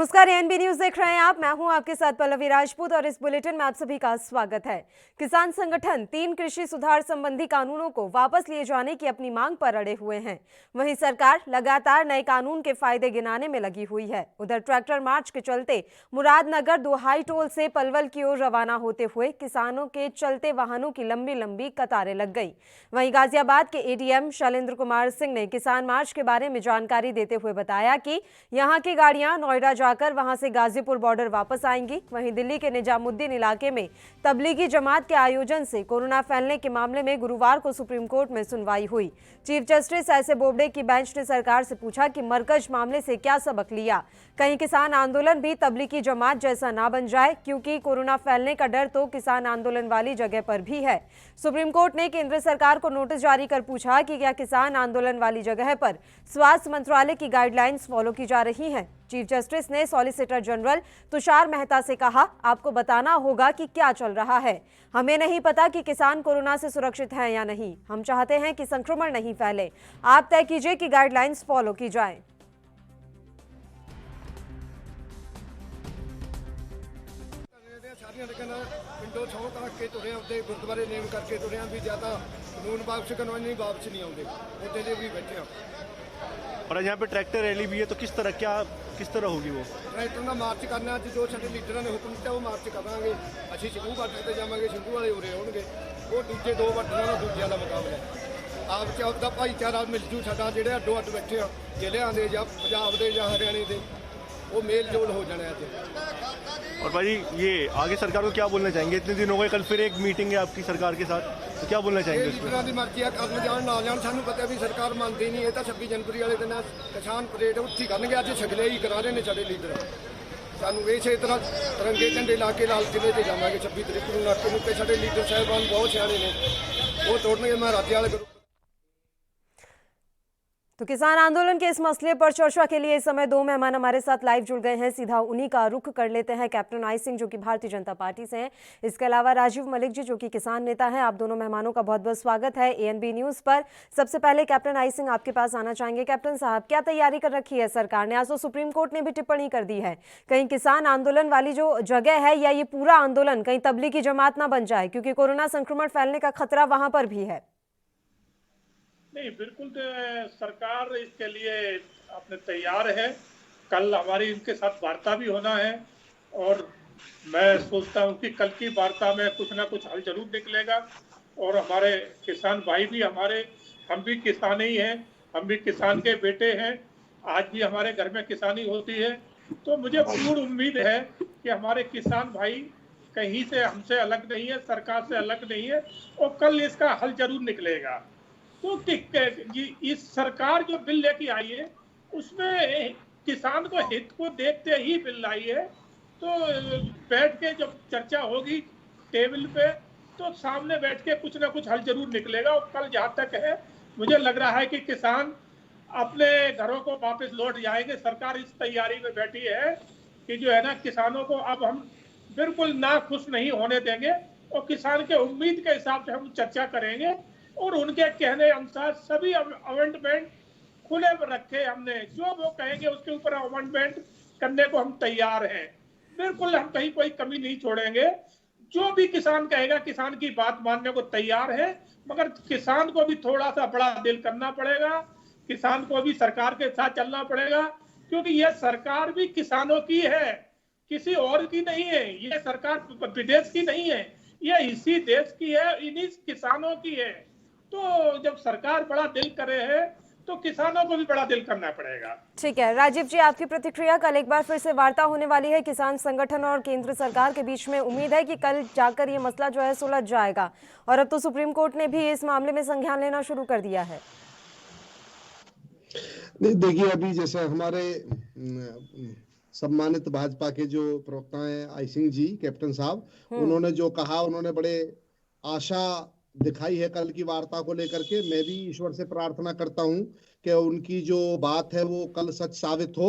नमस्कार, ANB news देख रहे हैं आप। मैं हूं आपके साथ पल्लवी राजपूत और इस बुलेटिन में आप सभी का स्वागत है। किसान संगठन 3 कृषि सुधार संबंधी कानूनों को वापस लिए जाने की अपनी मांग पर अड़े हुए हैं। वहीं सरकार लगातार नए कानून के फायदे गिनाने में लगी हुई है। उधर ट्रैक्टर मार्च के चलते मुरादनगर दोहाई टोल से पलवल की ओर रवाना होते हुए किसानों के चलते वाहनों की लंबी लंबी कतारें लग गई। वहीं गाजियाबाद के एडीएम शैलेंद्र कुमार सिंह ने किसान मार्च के बारे में जानकारी देते हुए बताया कि यहां की गाड़ियां नोएडा जाकर वहां से गाजीपुर बॉर्डर वापस आएंगी। वहीं दिल्ली के निजामुद्दीन इलाके में तबलीगी जमात के आयोजन से कोरोना फैलने के मामले में गुरुवार को सुप्रीम कोर्ट में सुनवाई हुई। चीफ जस्टिस एसए बोबडे की बेंच ने सरकार से पूछा कि मरकज मामले से क्या सबक लिया, कहीं किसान आंदोलन भी तबलीगी जमात जैसा ना बन जाए, क्योंकि कोरोना फैलने का डर तो किसान आंदोलन वाली जगह पर भी है। सुप्रीम कोर्ट ने केंद्र सरकार को नोटिस जारी कर पूछा कि क्या किसान आंदोलन वाली जगह पर स्वास्थ्य मंत्रालय की गाइडलाइंस फॉलो की जा रही हैं। चीफ जस्टिस ने सॉलिसिटर जनरल तुषार मेहता से कहा, आपको बताना होगा कि क्या चल रहा है। हमें नहीं पता कि किसान कोरोना से सुरक्षित हैं या नहीं। हम चाहते हैं कि संक्रमण नहीं फैले। आप तय कीजिए कि गाइडलाइंस फॉलो की जाए। पिंडों छो करके तुरे आते गुरुद्वारे नेम करके तुरे भी ज्यादा कानून वापस करवाने वापस नहीं आते उत्ते भी बैठे। और यहाँ पे ट्रैक्टर रैली भी है, तो किस तरह होगी वो? ट्रैक्टर का मार्च करना अज जो साडे लीडर ने हुक्म दिता वो मार्च करांगे। असीं शंभू बार्डर ते जावांगे, शंभू वाले उरे आउणगे। वो दूजे दो बार्डर नाल दूजिਆਂ ਦਾ मुकाबला आप च आपदा भाईचारा मिल जू। साडा ਜਿਹੜੇ ਅੱਡੋ ਅੱਡ बैठे ਆ ਜ਼ਿਲ੍ਹਿਆਂ ਦੇ ਜਾਂ ਪੰਜਾਬ ਦੇ ਜਾਂ हरियाणे ਦੇ वो मेल जोल हो जाना है। और भाई ये आगे सरकार को क्या बोलना चाहेंगे? इतने दिन हो गए, कल फिर एक मीटिंग है आपकी सरकार के साथ, तो क्या बोलना चाहेंगे? लीडर की मर्जी है, करन जान ना जान सानू पता भी सरकार मानती नहीं। ये तो 26 जनवरी वाले दिन किसान परेड उत्थे करनगे। अज छगले ही करा रहे हैं साडे लीडर। सानू इसे तरह तिरंगे झंडे ला के लाल किले से जावांगे 26 तरीक को। नाके नुके साडे लीडर साहबान बहुत सियाणे ने, वो तोड़ने मैं राज्य वाले ग्रुप। तो किसान आंदोलन के इस मसले पर चर्चा के लिए इस समय दो मेहमान हमारे साथ लाइव जुड़ गए हैं। सीधा उन्हीं का रुख कर लेते हैं। कैप्टन आई सिंह जो कि भारतीय जनता पार्टी से हैं, इसके अलावा राजीव मलिक जी जो कि किसान नेता हैं। आप दोनों मेहमानों का बहुत बहुत स्वागत है एएनबी न्यूज पर। सबसे पहले कैप्टन आई सिंह आपके पास आना चाहेंगे। कैप्टन साहब, क्या तैयारी कर रखी है सरकार ने? आज तो सुप्रीम कोर्ट ने भी टिप्पणी कर दी है, कहीं किसान आंदोलन वाली जो जगह है या ये पूरा आंदोलन कहीं तबलीगी जमात ना बन जाए, क्योंकि कोरोना संक्रमण फैलने का खतरा वहां पर भी है। नहीं, बिल्कुल सरकार इसके लिए अपने तैयार है। कल हमारी इनके साथ वार्ता भी होना है और मैं सोचता हूं कि कल की वार्ता में कुछ ना कुछ हल जरूर निकलेगा। और हमारे किसान भाई भी हम भी किसान ही हैं, हम भी किसान के बेटे हैं। आज भी हमारे घर में किसानी होती है, तो मुझे पूर्ण उम्मीद है कि हमारे किसान भाई कहीं से हमसे अलग नहीं है, सरकार से अलग नहीं है और कल इसका हल जरूर निकलेगा। तो इस सरकार जो बिल लेके आई है उसमें किसान को हित को देखते ही बिल आई है। तो बैठ के जब चर्चा होगी टेबल पे, तो सामने बैठ के कुछ ना कुछ हल जरूर निकलेगा। और कल जहाँ तक है, मुझे लग रहा है कि किसान अपने घरों को वापस लौट जाएंगे। सरकार इस तैयारी में बैठी है कि जो है ना, किसानों को अब हम बिल्कुल ना खुश नहीं होने देंगे और किसान के उम्मीद के हिसाब से हम चर्चा करेंगे और उनके कहने अनुसार सभी अमेंडमेंट खुले रखे हमने। जो वो कहेंगे उसके ऊपर अमेंडमेंट करने को हम तैयार हैं। बिल्कुल हम कहीं कोई कमी नहीं छोड़ेंगे। जो भी किसान कहेगा, किसान की बात मानने को तैयार है, मगर किसान को भी थोड़ा सा बड़ा दिल करना पड़ेगा। किसान को भी सरकार के साथ चलना पड़ेगा, क्योंकि यह सरकार भी किसानों की है, किसी और की नहीं है। यह सरकार विदेश की नहीं है, यह इसी देश की है, इन्हीं किसानों की है। तो जब सरकार बड़ा दिल करे है तो किसानों को भी बड़ा दिल करना पड़ेगा। ठीक है राजीव जी, आपकी प्रतिक्रिया। कल एक बार फिर से वार्ता होने वाली है किसान संगठन और केंद्र सरकार के बीच में। उम्मीद है कि कल जाकर ये मसला जो है सुलझ जाएगा। और अब तो सुप्रीम कोर्ट ने भी इस मामले में संज्ञान लेना शुरू कर दिया है। नहीं, देखिए अभी जैसे हमारे सम्मानित भाजपा के जो प्रवक्ता हैं आई सिंह जी, कैप्टन साहब, उन्होंने जो कहा, उन्होंने बड़े आशा दिखाई है कल की वार्ता को लेकर के। मैं भी ईश्वर से प्रार्थना करता हूं कि उनकी जो बात है वो कल सच साबित हो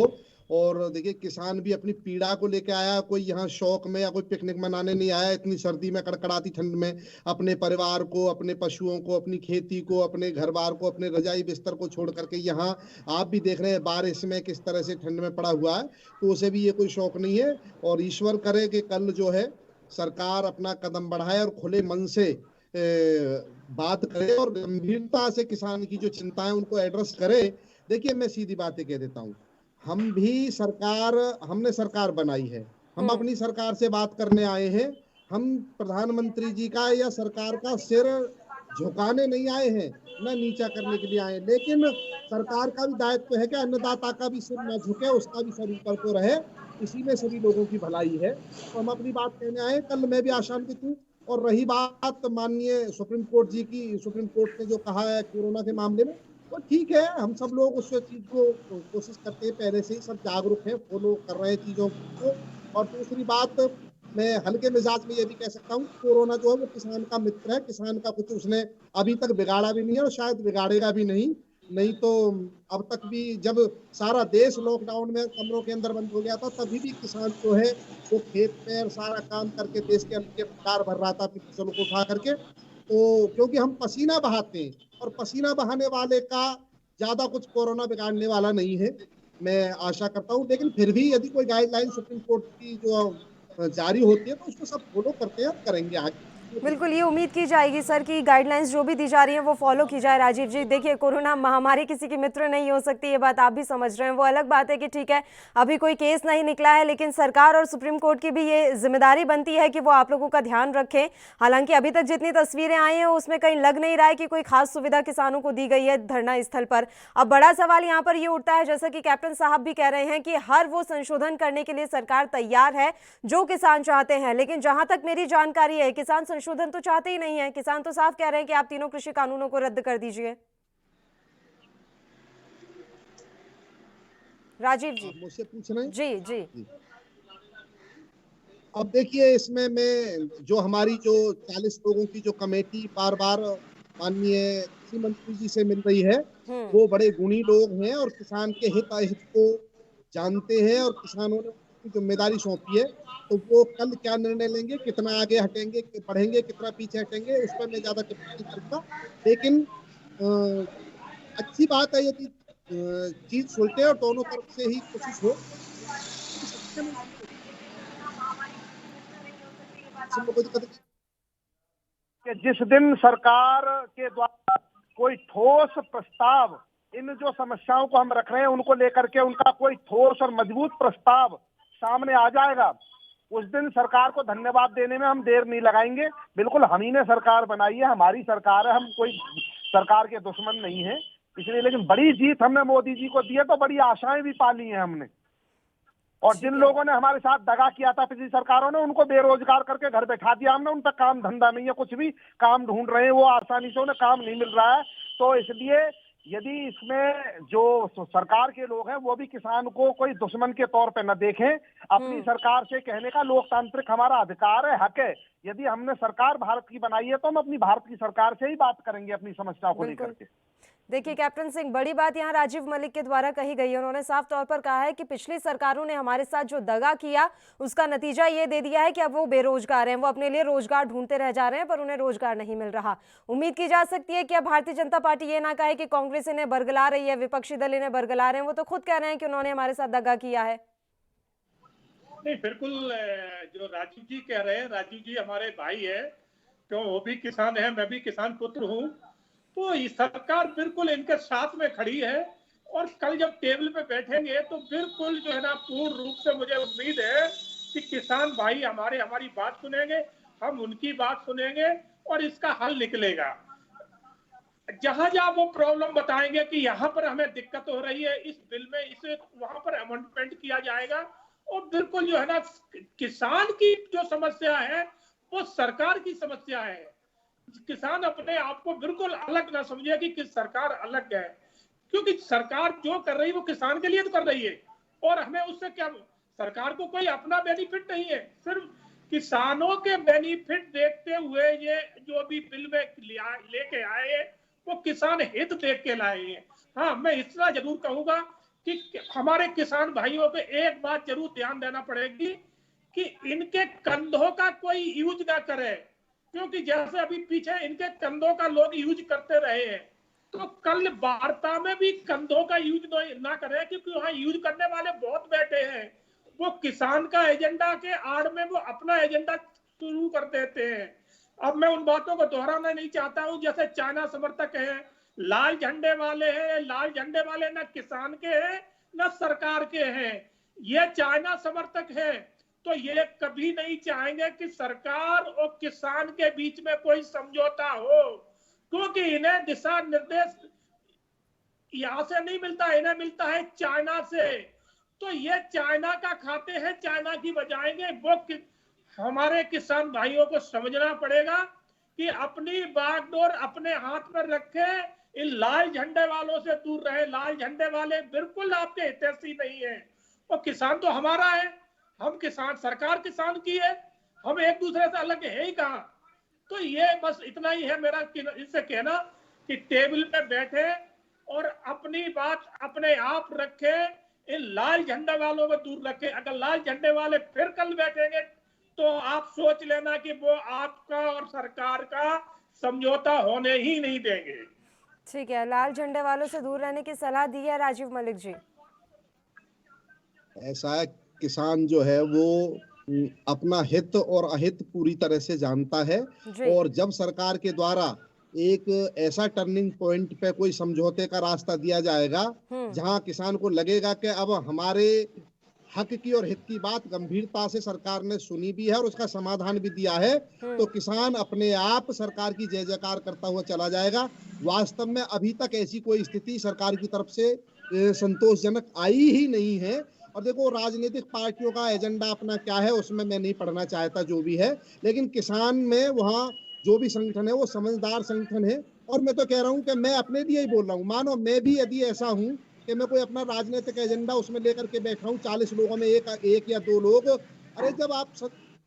और देखिए किसान भी अपनी पीड़ा को लेके आया, कोई यहाँ शौक में या कोई पिकनिक मनाने नहीं आया इतनी सर्दी में, कड़कड़ाती ठंड में। अपने परिवार को, अपने पशुओं को, अपनी खेती को, अपने घर बार को, अपने रजाई बिस्तर को छोड़ करके यहाँ आप भी देख रहे हैं बारिश में किस तरह से ठंड में पड़ा हुआ है, तो उसे भी ये कोई शौक नहीं है। और ईश्वर करे कि कल जो है सरकार अपना कदम बढ़ाए और खुले मन से बात करे और गंभीरता से किसान की जो चिंताएं उनको एड्रेस करे। देखिए मैं सीधी बातें कह देता हूँ, हमने सरकार बनाई है, हम अपनी सरकार से बात करने आए हैं। हम प्रधानमंत्री जी का या सरकार का सिर झुकाने नहीं आए हैं, ना नीचा करने के लिए आए हैं। लेकिन सरकार का भी दायित्व है कि अन्नदाता का भी सिर न झुके, उसका भी सर ऊपर को रहे, इसी में सभी लोगों की भलाई है। तो हम अपनी बात कहने आए। कल मैं भी आशान्वित हूँ। और रही बात माननीय सुप्रीम कोर्ट जी की, सुप्रीम कोर्ट ने जो कहा है कोरोना के मामले में, तो ठीक है, हम सब लोग उस चीज को कोशिश करते हैं, पहले से ही सब जागरूक हैं, फॉलो कर रहे हैं चीजों को। और दूसरी बात, मैं हल्के मिजाज में ये भी कह सकता हूँ, कोरोना जो है वो किसान का मित्र है। किसान का कुछ उसने अभी तक बिगाड़ा भी नहीं है और शायद बिगाड़ेगा भी नहीं तो अब तक भी जब सारा देश लॉकडाउन में कमरों के अंदर बंद हो गया था, तभी भी किसान जो है वो खेत में सारा काम करके देश के अन्न के भंडार भर रहा था अपनी फसलों को उठा करके। तो क्योंकि हम पसीना बहाते हैं और पसीना बहाने वाले का ज्यादा कुछ कोरोना बिगाड़ने वाला नहीं है, मैं आशा करता हूँ। लेकिन फिर भी यदि कोई गाइडलाइन सुप्रीम कोर्ट की जो जारी होती है तो उसको सब फॉलो करते हैं, करेंगे आगे। बिल्कुल, ये उम्मीद की जाएगी सर कि गाइडलाइंस जो भी दी जा रही हैं वो फॉलो की जाए। राजीव जी, देखिए कोरोना महामारी किसी की मित्र नहीं हो सकती, ये बात आप भी समझ रहे हैं। वो अलग बात है कि ठीक है अभी कोई केस नहीं निकला है, लेकिन सरकार और सुप्रीम कोर्ट की भी ये जिम्मेदारी बनती है कि वो आप लोगों का ध्यान रखें। हालांकि अभी तक जितनी तस्वीरें आई हैं उसमें कहीं लग नहीं रहा है कि कोई खास सुविधा किसानों को दी गई है धरना स्थल पर। अब बड़ा सवाल यहाँ पर ये उठता है, जैसा कि कैप्टन साहब भी कह रहे हैं कि हर वो संशोधन करने के लिए सरकार तैयार है जो किसान चाहते हैं, लेकिन जहां तक मेरी जानकारी है किसान संशोधन तो चाहते ही नहीं है। किसान तो साफ कह रहे हैं कि आप तीनों कृषि कानूनों को रद्द कर दीजिए। राजीव जी, मुझसे पूछ रहे हैं? जी जी। अब देखिए इसमें मैं जो हमारी जो 40 लोगों की जो कमेटी बार बार माननीय कृषि मंत्री जी से मिल रही है, वो बड़े गुणी लोग हैं और किसान के हित अहित को जानते हैं और किसानों ने उनकी जिम्मेदारी सौंपी है। तो वो कल क्या निर्णय लेंगे, कितना आगे हटेंगे, बढ़ेंगे, कितना पीछे हटेंगे, उस पर मैं ज्यादा टिप्पणी नहीं करूंगा। लेकिन अच्छी बात है यदि चीज सुलटे और दोनों तरफ से ही कोशिश हो। कि जिस दिन सरकार के द्वारा कोई ठोस प्रस्ताव, इन जो समस्याओं को हम रख रहे हैं उनको लेकर के उनका कोई ठोस और मजबूत प्रस्ताव सामने आ जाएगा, उस दिन सरकार को धन्यवाद देने में हम देर नहीं लगाएंगे। बिल्कुल हम ही ने सरकार बनाई है, हमारी सरकार है, हम कोई सरकार के दुश्मन नहीं है इसलिए। लेकिन बड़ी जीत हमने मोदी जी को दी है तो बड़ी आशाएं भी पाली हैं हमने। और जिन लोगों ने हमारे साथ दगा किया था पिछली सरकारों ने, उनको बेरोजगार करके घर बैठा दिया हमने। उन पर काम धंधा नहीं है, कुछ भी काम ढूंढ रहे हैं वो आसानी से, उन्हें काम नहीं मिल रहा है। तो इसलिए यदि इसमें जो सरकार के लोग हैं वो भी किसान को कोई दुश्मन के तौर पे न देखें, अपनी सरकार से कहने का लोकतांत्रिक हमारा अधिकार है, हक है। यदि हमने सरकार भारत की बनाई है तो हम अपनी भारत की सरकार से ही बात करेंगे अपनी समस्याओं को लेकर के। देखिए कैप्टन सिंह, बड़ी बात यहाँ राजीव मलिक के द्वारा कही गई है। उन्होंने साफ तौर पर कहा है कि पिछली सरकारों ने हमारे साथ जो दगा किया उसका नतीजा ये दे दिया है कि अब वो बेरोजगार हैं, वो अपने लिए रोजगार ढूंढते रह जा रहे हैं पर उन्हें रोजगार नहीं मिल रहा। उम्मीद की जा सकती है कि अब भारतीय जनता पार्टी ये ना कहे कि कांग्रेस इन्हें बरगला रही है, विपक्षी दल इन्हें बरगला रहे हैं। वो तो खुद कह रहे हैं कि उन्होंने हमारे साथ दगा किया है। नहीं, बिल्कुल जो राजीव जी कह रहे हैं, राजीव जी हमारे भाई है, क्यों वो भी किसान है, मैं भी किसान पुत्र हूँ। तो ये सरकार बिल्कुल इनके साथ में खड़ी है और कल जब टेबल पे बैठेंगे तो बिल्कुल जो है ना पूर्ण रूप से मुझे उम्मीद है कि किसान भाई हमारी बात सुनेंगे, हम उनकी बात सुनेंगे और इसका हल निकलेगा। जहां जहां वो प्रॉब्लम बताएंगे कि यहाँ पर हमें दिक्कत हो रही है इस बिल में, इसे वहां पर अमेंडमेंट किया जाएगा। और बिल्कुल जो है ना किसान की जो समस्या है वो सरकार की समस्या है। किसान अपने आप को बिल्कुल अलग ना समझे कि सरकार अलग है, क्योंकि सरकार जो कर रही है वो किसान के लिए तो कर रही है और हमें उससे क्या, सरकार को कोई अपना बेनिफिट नहीं है, सिर्फ किसानों के बेनिफिट देखते हुए ये जो भी बिल में लेके आए हैं वो किसान हित देख के लाए हैं। हाँ, मैं इतना जरूर कहूंगा कि हमारे किसान भाइयों पे एक बात जरूर ध्यान देना पड़ेगी कि इनके कंधों का कोई यूज ना करे, क्योंकि जैसे अभी पीछे इनके कंधों का लोग यूज करते रहे हैं, तो कल वार्ता में भी कंधों का यूज ना करें, क्योंकि वहां यूज करने वाले बहुत बैठे हैं। वो किसान का एजेंडा के आड़ में वो अपना एजेंडा शुरू कर देते हैं। अब मैं उन बातों को दोहराना नहीं चाहता हूं, जैसे चाइना समर्थक है, लाल झंडे वाले हैं, लाल झंडे वाले ना किसान के हैं ना सरकार के हैं। ये चाइना समर्थक है, तो ये कभी नहीं चाहेंगे कि सरकार और किसान के बीच में कोई समझौता हो, क्योंकि इन्हें दिशा निर्देश यहां से नहीं मिलता, इन्हें मिलता है चाइना से। तो ये चाइना का खाते हैं, चाइना की बजाएंगे। वो हमारे किसान भाइयों को समझना पड़ेगा कि अपनी बागडोर अपने हाथ में रखे, इन लाल झंडे वालों से दूर रहे। लाल झंडे वाले बिल्कुल आपके हितैषी नहीं है। और किसान तो हमारा है, हम किसान, सरकार किसान की है, हम एक दूसरे से अलग है ही कहां। तो ये बस इतना ही है मेरा इससे कहना कि टेबल पे बैठे और अपनी बात अपने आप रखे, इन लाल झंडे वालों को दूर रखे। अगर लाल झंडे वाले फिर कल बैठेंगे तो आप सोच लेना कि वो आपका और सरकार का समझौता होने ही नहीं देंगे। ठीक है, लाल झंडे वालों से दूर रहने की सलाह दी है राजीव मलिक जी। ऐसा है, किसान जो है वो अपना हित और अहित पूरी तरह से जानता है, और जब सरकार के द्वारा एक ऐसा टर्निंग पॉइंट पे कोई समझौते का रास्ता दिया जाएगा जहां किसान को लगेगा कि अब हमारे हक की और हित की बात गंभीरता से सरकार ने सुनी भी है और उसका समाधान भी दिया है, तो किसान अपने आप सरकार की जय जयकार करता हुआ चला जाएगा। वास्तव में अभी तक ऐसी कोई स्थिति सरकार की तरफ से संतोषजनक आई ही नहीं है। और देखो, राजनीतिक पार्टियों का एजेंडा अपना क्या है उसमें मैं नहीं पढ़ना चाहता, जो भी है, लेकिन किसान में वहाँ जो भी संगठन है वो समझदार संगठन है। और मैं तो कह रहा हूँ कि मैं अपने लिए ही बोल रहा हूँ, मानो मैं भी यदि ऐसा हूँ कि मैं कोई अपना राजनीतिक एजेंडा उसमें लेकर के बैठा हूँ, 40 लोगों में एक या दो लोग, अरे जब आप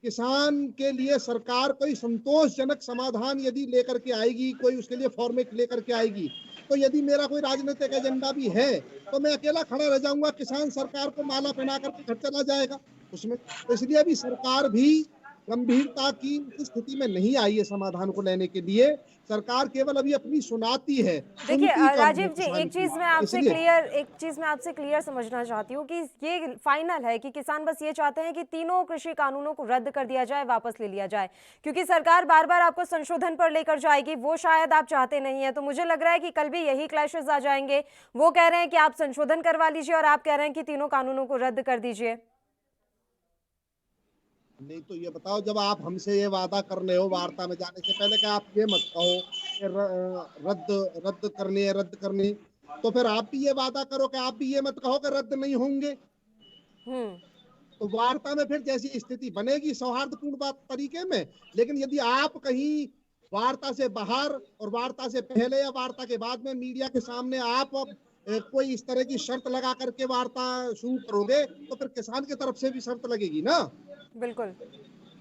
किसान के लिए सरकार कोई संतोषजनक समाधान यदि लेकर के आएगी, कोई उसके लिए फॉर्मेट लेकर के आएगी, तो यदि मेरा कोई राजनीतिक एजेंडा भी है तो मैं अकेला खड़ा रह जाऊंगा, किसान सरकार को माला पहना करके घर चला जाएगा उसमें। तो इसलिए अभी सरकार भी गंभीरता की स्थिति में नहीं आई है समाधान को लेने के लिए। सरकार केवल अभी अपनी सुनाती है। देखिए राजीव जी, एक चीज मैं आपसे क्लियर समझना चाहती हूँ कि ये फाइनल है कि किसान बस ये चाहते हैं कि तीनों कृषि कानूनों को रद्द कर दिया जाए, वापस ले लिया जाए, क्योंकि सरकार बार बार आपको संशोधन पर लेकर जाएगी, वो शायद आप चाहते नहीं है। तो मुझे लग रहा है कि कल भी यही क्लैशेस आ जाएंगे। वो कह रहे हैं कि आप संशोधन करवा लीजिए और आप कह रहे हैं कि तीनों कानूनों को रद्द कर दीजिए। नहीं तो ये बताओ, जब आप हमसे ये वादा कर रहे हो वार्ता में जाने से पहले कि आप ये मत कहो कि रद्द करनी, तो फिर आप भी ये वादा करो कि आप भी ये मत कहो कि रद्द नहीं होंगे। तो वार्ता में फिर जैसी स्थिति बनेगी सौहार्दपूर्ण तरीके में, लेकिन यदि आप कहीं वार्ता से बाहर और वार्ता से पहले या वार्ता के बाद में मीडिया के सामने आप कोई इस तरह की शर्त लगा करके वार्ता शुरू करोगे, तो फिर किसान की तरफ से भी शर्त लगेगी ना। बिल्कुल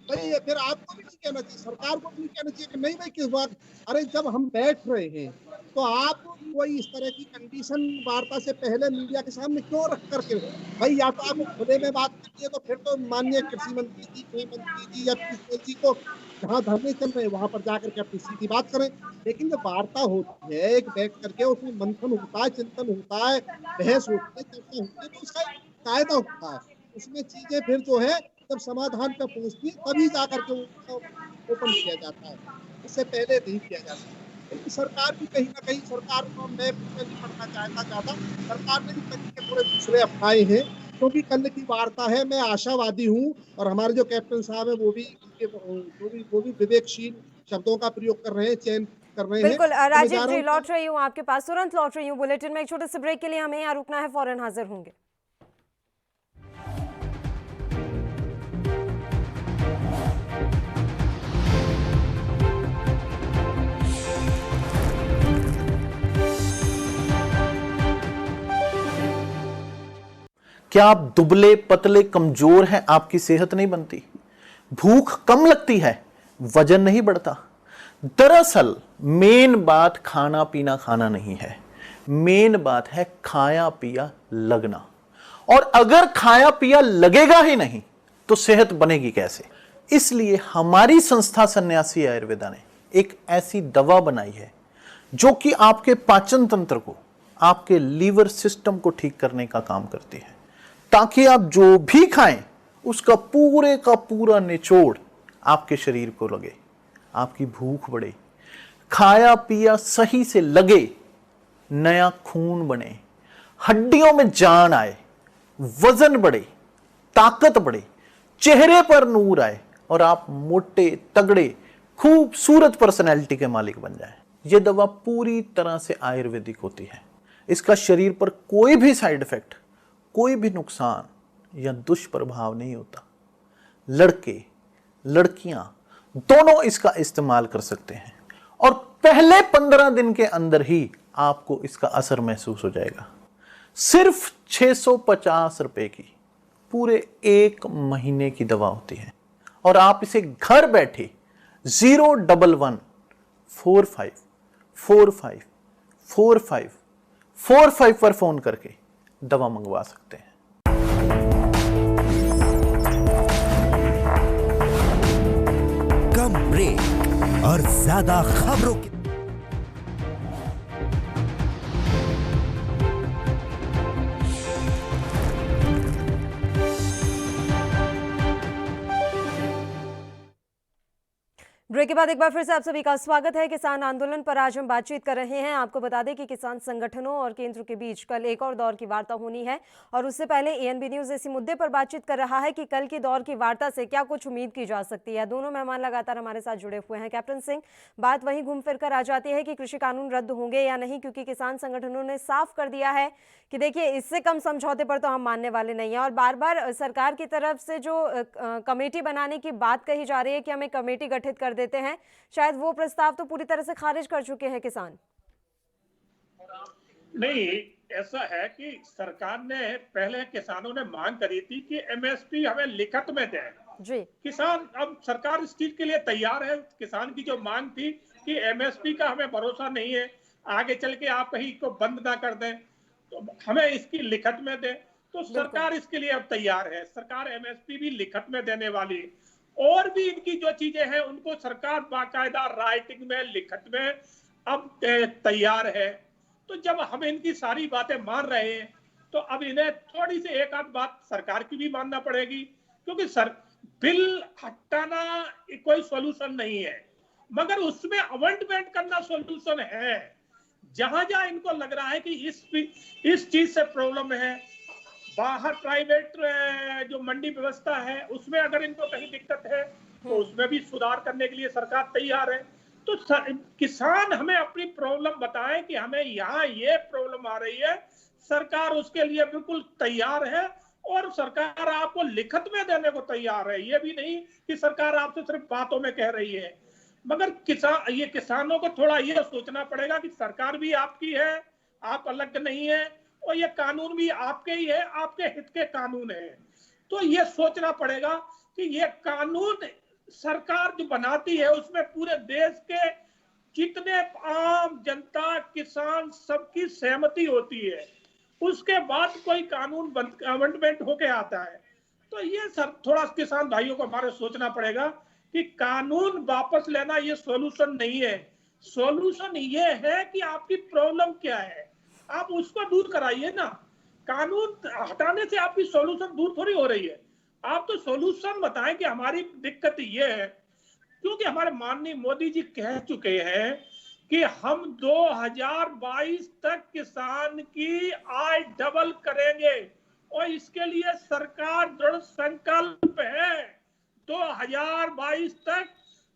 भाई, ये फिर आपको भी नहीं कहना चाहिए, सरकार को भी नहीं कहना चाहिए कि नहीं भाई किस बात। अरे जब हम बैठ रहे हैं तो आप कोई इस तरह की कंडीशन वार्ता से पहले मीडिया के सामने क्यों रख करके, भाई या तो आप खुले में बात करती है तो फिर तो माननीय कृषि मंत्री जी, गृह मंत्री जी या पीएस जी को जहाँ धरने चल रहे हैं वहां पर जाकर के अपनी सीधी बात करें। लेकिन जब वार्ता होती है एक बैठ करके, उसमें मंथन होता है, चिंतन होता है, बहस होती है, चर्चा होती है, तो उसका कायदा होता है। उसमें चीजें फिर जो है जब समाधान पर पहुंचती है तभी जाकर के ओपन किया जाता है, इससे पहले नहीं किया जाता। लेकिन सरकार भी कहीं ना कहीं, सरकार को मैं नहीं पढ़ना चाहता ज्यादा, सरकार ने भी तरीके थोड़े दूसरे अपनाए हैं, क्योंकि कल की वार्ता है। मैं आशावादी हूँ और हमारे जो कैप्टन साहब है वो भी विवेकशील शब्दों का प्रयोग कर रहे हैं, चयन कर रहे हैं। बिल्कुल राजीव जी, लौट रही हूँ आपके पास, तुरंत लौट रही हूँ। बुलेटिन में एक छोटे से ब्रेक के लिए हमें यहाँ रुकना है, फौरन हाजिर होंगे। क्या आप दुबले पतले कमजोर हैं, आपकी सेहत नहीं बनती, भूख कम लगती है, वजन नहीं बढ़ता? दरअसल मेन बात खाना पीना खाना नहीं है, मेन बात है खाया पिया लगना। और अगर खाया पिया लगेगा ही नहीं तो सेहत बनेगी कैसे? इसलिए हमारी संस्था सन्यासी आयुर्वेदा ने एक ऐसी दवा बनाई है जो कि आपके पाचन तंत्र को, आपके लीवर सिस्टम को ठीक करने का काम करती है, ताकि आप जो भी खाएं उसका पूरे का पूरा निचोड़ आपके शरीर को लगे, आपकी भूख बढ़े, खाया पिया सही से लगे, नया खून बने, हड्डियों में जान आए, वजन बढ़े, ताकत बढ़े, चेहरे पर नूर आए और आप मोटे तगड़े खूबसूरत पर्सनैलिटी के मालिक बन जाएं। यह दवा पूरी तरह से आयुर्वेदिक होती है। इसका शरीर पर कोई भी साइड इफेक्ट, कोई भी नुकसान या दुष्प्रभाव नहीं होता। लड़के लड़कियां दोनों इसका इस्तेमाल कर सकते हैं और पहले 15 दिन के अंदर ही आपको इसका असर महसूस हो जाएगा। सिर्फ 650 रुपए की पूरे 1 महीने की दवा होती है और आप इसे घर बैठे 01145454545 पर फोन करके दवा मंगवा सकते हैं। कम ब्रेक और ज्यादा खबरों की ब्रेक के बाद एक बार फिर से आप सभी का स्वागत है। किसान आंदोलन पर आज हम बातचीत कर रहे हैं। आपको बता दें कि किसान संगठनों और केंद्र के बीच कल एक और दौर की वार्ता होनी है और उससे पहले एएनबी न्यूज इसी मुद्दे पर बातचीत कर रहा है कि कल की दौर की वार्ता से क्या कुछ उम्मीद की जा सकती है। दोनों मेहमान लगातार हमारे साथ जुड़े हुए हैं। कैप्टन सिंह, बात वहीं घूम फिर कर आ जाती है कि कृषि कानून रद्द होंगे या नहीं, क्योंकि किसान संगठनों ने साफ कर दिया है कि देखिए इससे कम समझौते पर तो हम मानने वाले नहीं हैं। और बार बार सरकार की तरफ से जो कमेटी बनाने की बात कही जा रही है कि हम एक कमेटी गठित कर देते हैं, शायद वो प्रस्ताव तो पूरी तरह से खारिज कर चुके हैं किसान। नहीं, ऐसा है कि सरकार ने पहले किसानों ने मांग करी थी कि एमएसपी हमें लिखित में दें जी। किसान, अब सरकार इस चीज के लिए तैयार है। किसान की जो मांग थी कि एमएसपी का हमें भरोसा नहीं है, आगे चल के आप कहीं को बंद ना कर दें, तो हमें इसकी लिखित में दें, तो सरकार इसके लिए अब तैयार है। सरकार एमएसपी भी लिखित में देने वाली है और भी इनकी जो चीजें हैं उनको सरकार बाकायदा राइटिंग में, लिखित में अब तैयार है। तो जब हम इनकी सारी बातें मान रहे हैं तो अब इन्हें थोड़ी सी एक आध बात सरकार की भी मानना पड़ेगी, क्योंकि बिल हटाना कोई सॉल्यूशन नहीं है, मगर उसमें अमेंडमेंट करना सॉल्यूशन है। जहां जहां इनको लग रहा है कि इस चीज से प्रॉब्लम है, बाहर प्राइवेट जो मंडी व्यवस्था है उसमें अगर इनको कहीं दिक्कत है तो उसमें भी सुधार करने के लिए सरकार तैयार है। तो किसान हमें अपनी प्रॉब्लम बताएं कि हमें यहाँ ये प्रॉब्लम आ रही है, सरकार उसके लिए बिल्कुल तैयार है और सरकार आपको लिखित में देने को तैयार है। ये भी नहीं कि सरकार आपसे सिर्फ बातों में कह रही है, मगर किसानों को थोड़ा ये सोचना पड़ेगा कि सरकार भी आपकी है, आप अलग नहीं है, और ये कानून भी आपके ही है, आपके हित के कानून है। तो ये सोचना पड़ेगा कि ये कानून सरकार जो बनाती है उसमें पूरे देश के जितने आम जनता, किसान, सबकी सहमति होती है, उसके बाद कोई कानून अमेंडमेंट होके आता है। तो ये थोड़ा किसान भाइयों को हमारे सोचना पड़ेगा कि कानून वापस लेना ये सॉल्यूशन नहीं है। सॉल्यूशन ये है कि आपकी प्रॉब्लम क्या है, आप उसको दूर कराइए ना। कानून हटाने से आपकी सॉल्यूशन दूर थोड़ी हो रही है। आप तो सॉल्यूशन बताएं कि हमारी दिक्कत ये है, क्योंकि हमारे माननीय मोदी जी कह चुके हैं कि हम 2022 तक किसान की आय डबल करेंगे और इसके लिए सरकार दृढ़ संकल्प है। 2022 तक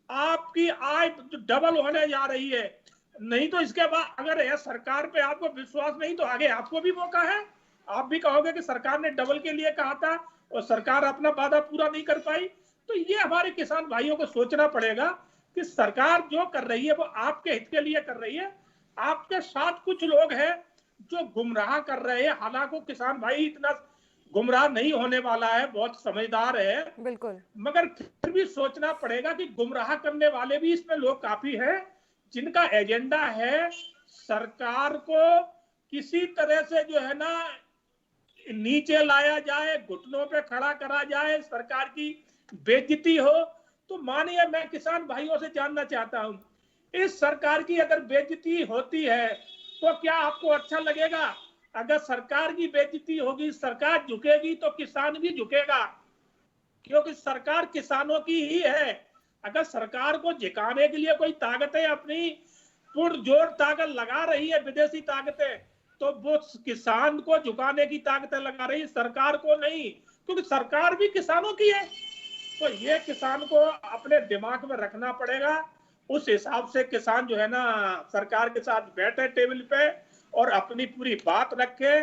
आपकी आय डबल होने जा रही है। नहीं तो इसके बाद अगर यह सरकार पे आपको विश्वास नहीं तो आगे आपको भी मौका है, आप भी कहोगे कि सरकार ने डबल के लिए कहा था और सरकार अपना वादा पूरा नहीं कर पाई। तो ये हमारे किसान भाइयों को सोचना पड़ेगा कि सरकार जो कर रही है वो आपके हित के लिए कर रही है। आपके साथ कुछ लोग हैं जो गुमराह कर रहे हैं, हालांकि किसान भाई इतना गुमराह नहीं होने वाला है, बहुत समझदार है बिल्कुल, मगर फिर भी सोचना पड़ेगा कि गुमराह करने वाले भी इसमें लोग काफी हैं जिनका एजेंडा है सरकार को किसी तरह से जो है ना नीचे लाया जाए, घुटनों पे खड़ा करा जाए, सरकार की बेइज्जती हो, तो मानिए मैं किसान भाइयों से जानना चाहता हूं, इस सरकार की अगर बेइज्जती होती है तो क्या आपको अच्छा लगेगा? अगर सरकार की बेइज्जती होगी, सरकार झुकेगी, तो किसान भी झुकेगा, क्योंकि सरकार किसानों की ही है। अगर सरकार को झुकाने के लिए कोई ताकतें अपनी पुरजोर ताकत लगा रही है, विदेशी ताकतें, तो वो किसान को झुकाने की ताकतें लगा रही है, सरकार को नहीं, क्योंकि सरकार भी किसानों की है। तो ये किसान को अपने दिमाग में रखना पड़ेगा। उस हिसाब से किसान जो है ना सरकार के साथ बैठे टेबल पे और अपनी पूरी बात रखे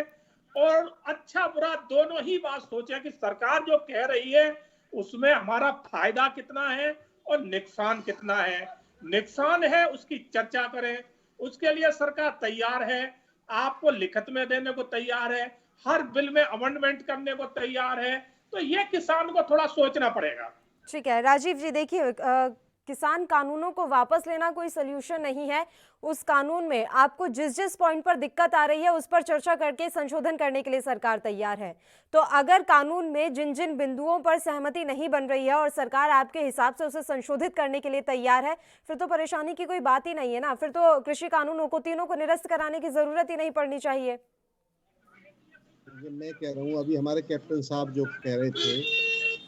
और अच्छा बुरा दोनों ही बात सोचे कि सरकार जो कह रही है उसमें हमारा फायदा कितना है और नुकसान कितना है। नुकसान है उसकी चर्चा करें, उसके लिए सरकार तैयार है, आपको लिखित में देने को तैयार है, हर बिल में अमेंडमेंट करने को तैयार है। तो ये किसान को थोड़ा सोचना पड़ेगा। ठीक है राजीव जी, देखिए किसान कानूनों को वापस लेना कोई सल्यूशन नहीं है। उस कानून में आपको जिस जिस पॉइंट पर दिक्कत आ रही है उस पर चर्चा करके संशोधन करने के लिए सरकार तैयार है। तो अगर कानून में जिन जिन बिंदुओं पर सहमति नहीं बन रही है और सरकार आपके हिसाब से उसे संशोधित करने के लिए तैयार है, फिर तो परेशानी की कोई बात ही नहीं है ना। फिर तो कृषि कानूनों को तीनों को निरस्त कराने की जरूरत ही नहीं पड़नी चाहिए। मैं कह रहा हूँ, अभी हमारे कैप्टन साहब जो कह रहे थे,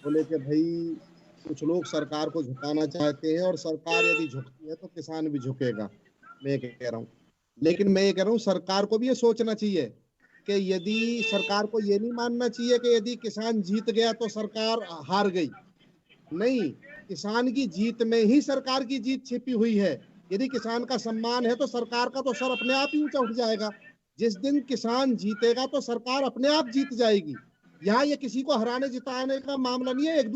बोले कि भाई कुछ लोग सरकार को झुकाना चाहते हैं और सरकार यदि झुकती है तो किसान भी झुकेगा। मैं कह रहा हूँ, लेकिन मैं ये कह रहा हूँ सरकार को भी ये सोचना चाहिए कि यदि सरकार को ये नहीं मानना चाहिए कि यदि किसान जीत गया तो सरकार हार गई। नहीं, किसान की जीत में ही सरकार की जीत छिपी हुई है। यदि किसान का सम्मान है तो सरकार का तो सर अपने आप ही ऊंचा उठ जाएगा। जिस दिन किसान जीतेगा तो सरकार अपने आप जीत जाएगी। यहाँ ये किसी को हराने जिताने का मामला नहीं है, एक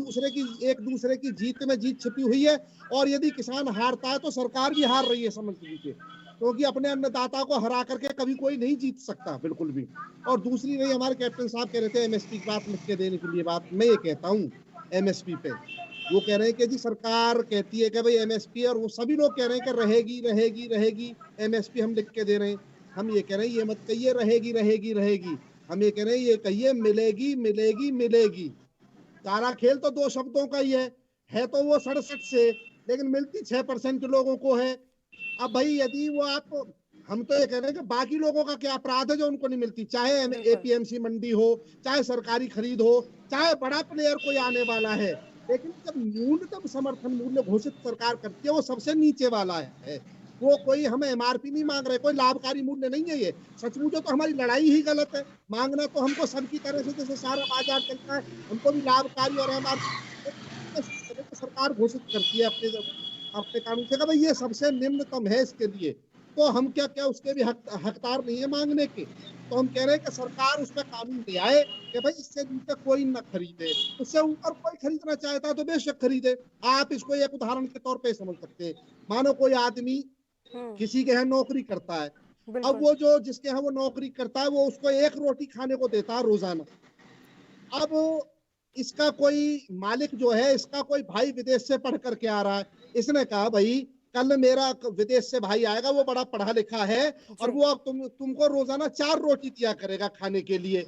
दूसरे की जीत में जीत छिपी हुई है। और यदि किसान हारता है तो सरकार भी हार रही है, समझ लीजिए, क्योंकि अपने अन्नदाता को हरा करके कभी कोई नहीं जीत सकता, बिल्कुल भी। और दूसरी रही, हमारे कैप्टन साहब कह रहे थे एमएसपी की बात लिख के देने के लिए, बात मैं ये कहता हूँ एमएसपी पे, वो कह रहे हैं कि जी सरकार कहती है कि भाई एमएसपी, और वो सभी लोग कह रहे हैं कि रहेगी रहेगी रहेगी, एमएसपी हम लिख के दे रहे हैं। हम ये कह रहे हैं ये मत कहिए रहेगी रहेगी रहेगी, हम ये कह रहे हैं ये कहिए मिलेगी मिलेगी मिलेगी। सारा खेल तो दो शब्दों का ही है तो वो 67 से, लेकिन मिलती 6% लोगों को है। अब भाई यदि वो हम तो ये कह रहे हैं कि बाकी लोगों का क्या अपराध है जो उनको नहीं मिलती, चाहे एपीएमसी मंडी हो, चाहे सरकारी खरीद हो, चाहे बड़ा प्लेयर कोई आने वाला है। लेकिन जब न्यूनतम समर्थन मूल्य घोषित सरकार करती है वो सबसे नीचे वाला है, वो कोई हम एमआरपी नहीं मांग रहे, कोई लाभकारी मूल्य नहीं है। ये सचमुच तो हमारी लड़ाई ही गलत है। मांगना तो हमको सबकी तरह से जैसे सारा बाजार चलता है, हमको भी लाभकारी और एमआरपी सरकार घोषित करती है अपने कानून से, भाई ये सबसे निम्नतम है इसके लिए, तो हम क्या उसके भी हकदार नहीं है मांगने के। तो हम कह रहे हैं कि सरकार उस पर कानून ले आए कि भाई इससे नीचे कोई न खरीदे, उससे ऊपर कोई खरीदना चाहता है तो बेशक खरीदे। आप इसको एक उदाहरण के तौर पे समझ सकते हैं। मानो कोई आदमी किसी के यहाँ नौकरी करता है, अब वो जो जिसके यहाँ वो नौकरी करता है वो उसको 1 रोटी खाने को देता है रोजाना। अब इसका कोई मालिक जो है, इसका कोई भाई विदेश से पढ़ करके आ रहा है, इसने कहा भाई कल मेरा विदेश से भाई आएगा, वो बड़ा पढ़ा लिखा है और वो अब तुमको रोजाना 4 रोटी दिया करेगा खाने के लिए।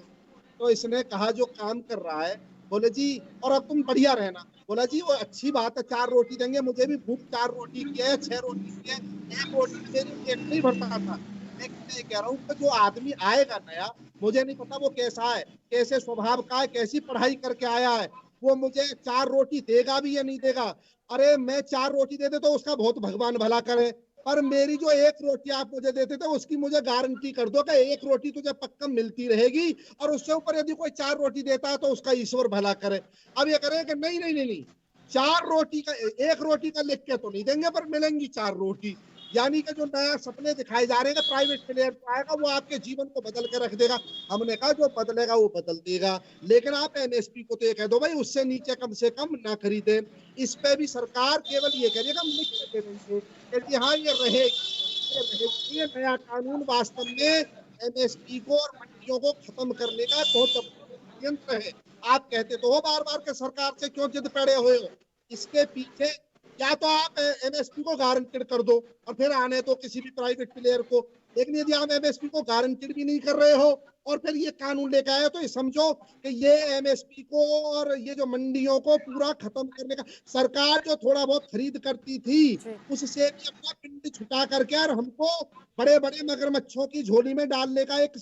तो इसने कहा जो काम कर रहा है, बोले जी और अब तुम बढ़िया रहना। बोला जी वो अच्छी बात है, 4 रोटी देंगे, मुझे भी भूख 4 रोटी की है, 6 रोटी की है, 1 रोटी मेरी पेट नहीं भरता था। मैं कह रहा हूँ कि जो आदमी आएगा नया, मुझे नहीं पता वो कैसा है, कैसे स्वभाव का है, कैसी पढ़ाई करके आया है, वो मुझे 4 रोटी देगा भी या नहीं देगा। अरे मैं 4 रोटी दे दे तो उसका बहुत भगवान भला करे, पर मेरी जो 1 रोटी आप मुझे देते थे उसकी मुझे गारंटी कर दो कि 1 रोटी तुझे पक्का मिलती रहेगी, और उससे ऊपर यदि कोई 4 रोटी देता है तो उसका ईश्वर भला करे। अब ये करें कि नहीं नहीं नहीं नहीं, 4 रोटी का 1 रोटी का लिख के तो नहीं देंगे, पर मिलेंगी 4 रोटी। यानी कि जो नया सपने दिखाए जा रहे हैं, प्राइवेट प्लेयर आएगा वो आपके जीवन को बदल के रख देगा। हमने कहा जो बदलेगा वो बदल देगा, लेकिन आप एमएसपी को तो ये कह दो भाई उससे नीचे कम से कम ना खरीदे। इस पे भी सरकार केवल ये करेगा हम लिख के देंगे कि हाँ ये रहेगी। ये नया कानून वास्तव में एमएसपी को और मंडियों को खत्म करने का बहुत यंत्र है। आप कहते तो हो बार बार के सरकार से क्यों जिद पड़े हुए हो, इसके पीछे या तो आप एमएसपी को गारंटेड कर दो और फिर आने तो किसी भी प्राइवेट प्लेयर को, लेकिन यदि आप एमएसपी को गारंटेड भी नहीं कर रहे हो और फिर ये कानून लेकर आए हो, तो ये समझो कि ये एमएसपी को और ये जो मंडियों को पूरा खत्म करने का, सरकार जो थोड़ा बहुत खरीद करती थी उससे भी अपना पिंड छुटा करके और हमको बड़े बड़े मगरमच्छों की झोली में डालने का एक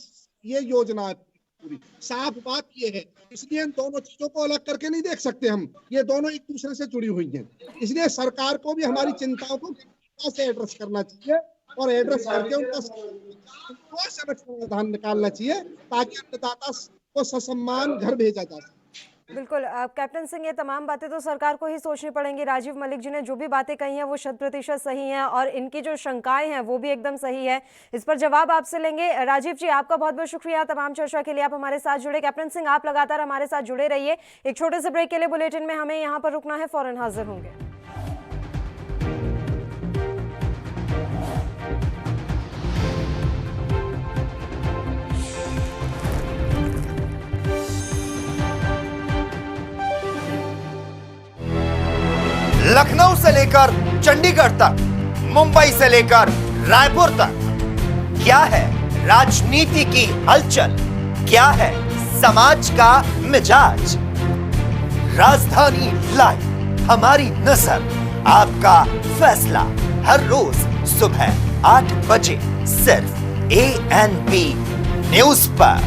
ये योजना है। पूरी साफ बात ये है, इसलिए इन दोनों चीजों को अलग करके नहीं देख सकते हम, ये दोनों एक दूसरे से जुड़ी हुई हैं। इसलिए सरकार को भी हमारी चिंताओं को से एड्रेस करना चाहिए और एड्रेस करके उनका समाधान निकालना चाहिए ताकि अन्नदाता को ससम्मान घर भेजा जा सके। बिल्कुल कैप्टन सिंह, ये तमाम बातें तो सरकार को ही सोचनी पड़ेंगी। राजीव मलिक जी ने जो भी बातें कही हैं वो 100% सही हैं और इनकी जो शंकाएं हैं वो भी एकदम सही है। इस पर जवाब आपसे लेंगे। राजीव जी, आपका बहुत बहुत शुक्रिया तमाम चर्चा के लिए, आप हमारे साथ जुड़े। कैप्टन सिंह, आप लगातार हमारे साथ जुड़े रहिए। एक छोटे से ब्रेक के लिए बुलेटिन में हमें यहाँ पर रुकना है, फौरन हाजिर होंगे। लखनऊ से लेकर चंडीगढ़ तक, मुंबई से लेकर रायपुर तक, क्या है राजनीति की हलचल, क्या है समाज का मिजाज। राजधानी लाइव, हमारी नजर, आपका फैसला, हर रोज सुबह 8 बजे सिर्फ ANP न्यूज पर।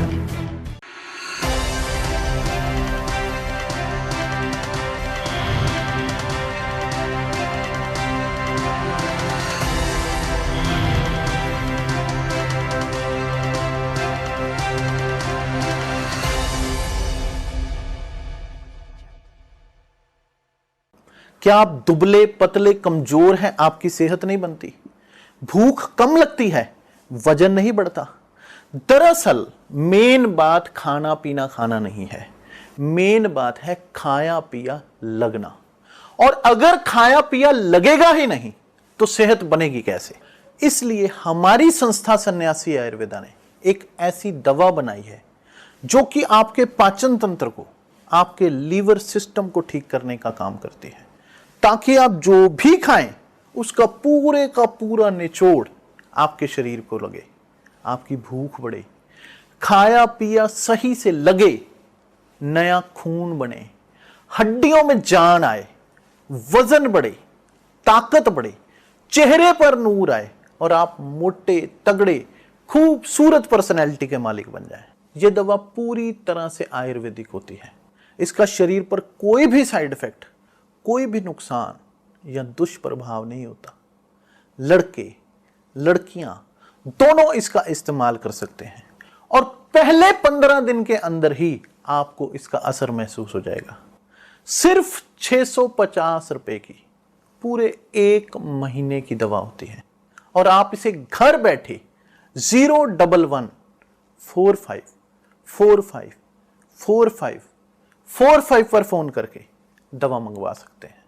क्या आप दुबले पतले कमजोर हैं, आपकी सेहत नहीं बनती, भूख कम लगती है, वजन नहीं बढ़ता? दरअसल मेन बात खाना पीना खाना नहीं है, मेन बात है खाया पिया लगना। और अगर खाया पिया लगेगा ही नहीं तो सेहत बनेगी कैसे? इसलिए हमारी संस्था सन्यासी आयुर्वेदा ने एक ऐसी दवा बनाई है जो कि आपके पाचन तंत्र को, आपके लीवर सिस्टम को ठीक करने का काम करती है, ताकि आप जो भी खाएं उसका पूरे का पूरा निचोड़ आपके शरीर को लगे, आपकी भूख बढ़े, खाया पिया सही से लगे, नया खून बने, हड्डियों में जान आए, वजन बढ़े, ताकत बढ़े, चेहरे पर नूर आए और आप मोटे तगड़े खूबसूरत पर्सनैलिटी के मालिक बन जाएं। यह दवा पूरी तरह से आयुर्वेदिक होती है। इसका शरीर पर कोई भी साइड इफेक्ट, कोई भी नुकसान या दुष्प्रभाव नहीं होता। लड़के लड़कियां दोनों इसका इस्तेमाल कर सकते हैं और पहले 15 दिन के अंदर ही आपको इसका असर महसूस हो जाएगा। सिर्फ 650 रुपए की पूरे 1 महीने की दवा होती है और आप इसे घर बैठे 01145454545 पर फोन करके दवा मंगवा सकते हैं।